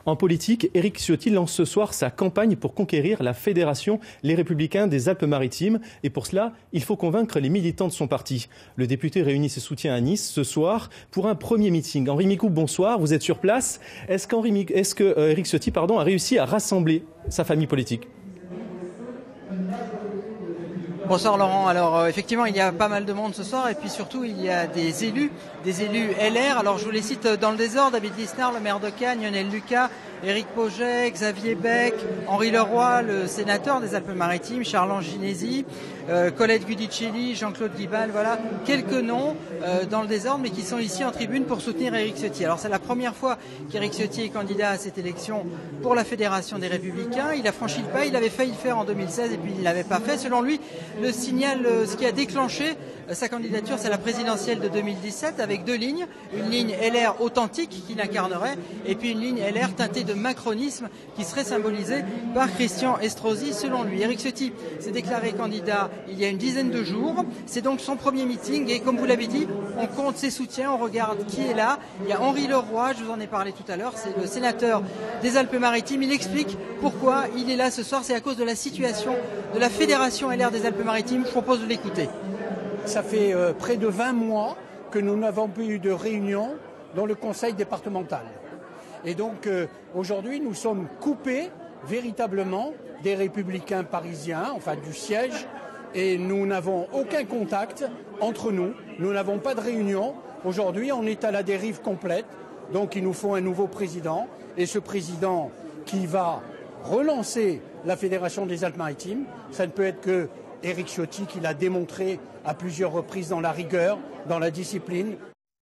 En politique, Éric Ciotti lance ce soir sa campagne pour conquérir la Fédération Les Républicains des Alpes-Maritimes. Et pour cela, il faut convaincre les militants de son parti. Le député réunit ses soutiens à Nice ce soir pour un premier meeting. Henri Micou, bonsoir, vous êtes sur place. Est-ce que Éric Ciotti a réussi à rassembler sa famille politique ? Bonsoir Laurent, alors effectivement il y a pas mal de monde ce soir et puis surtout il y a des élus LR, alors je vous les cite dans le désordre: David Lisnard, le maire de Cagnes, Lionel Lucas, Éric Pauget, Xavier Bec, Henri Leroy, le sénateur des Alpes-Maritimes, Charles Ginesi, Colette Guidicelli, Jean-Claude Guibal, voilà quelques noms dans le désordre mais qui sont ici en tribune pour soutenir Éric Ciotti. Alors c'est la première fois qu'Éric Ciotti est candidat à cette élection pour la Fédération des Républicains. Il a franchi le pas, il avait failli le faire en 2016 et puis il ne l'avait pas fait. Selon lui, le signal, ce qui a déclenché sa candidature, c'est la présidentielle de 2017 avec deux lignes. Une ligne LR authentique qu'il incarnerait et puis une ligne LR teintée de macronisme qui serait symbolisée par Christian Estrosi selon lui. Éric Ciotti s'est déclaré candidat il y a une dizaine de jours. C'est donc son premier meeting et comme vous l'avez dit, on compte ses soutiens, on regarde qui est là. Il y a Henri Leroy, je vous en ai parlé tout à l'heure, c'est le sénateur des Alpes-Maritimes. Il explique pourquoi il est là ce soir, c'est à cause de la situation de la Fédération LR des Alpes-Maritimes. Je propose de l'écouter. Ça fait près de 20 mois que nous n'avons plus eu de réunion dans le conseil départemental. Et donc aujourd'hui, nous sommes coupés véritablement des républicains parisiens, enfin du siège, et nous n'avons aucun contact entre nous. Nous n'avons pas de réunion. Aujourd'hui, on est à la dérive complète. Donc il nous faut un nouveau président. Et ce président qui va relancer la Fédération des Alpes-Maritimes, ça ne peut être que Éric Ciotti, qui l'a démontré à plusieurs reprises dans la rigueur, dans la discipline.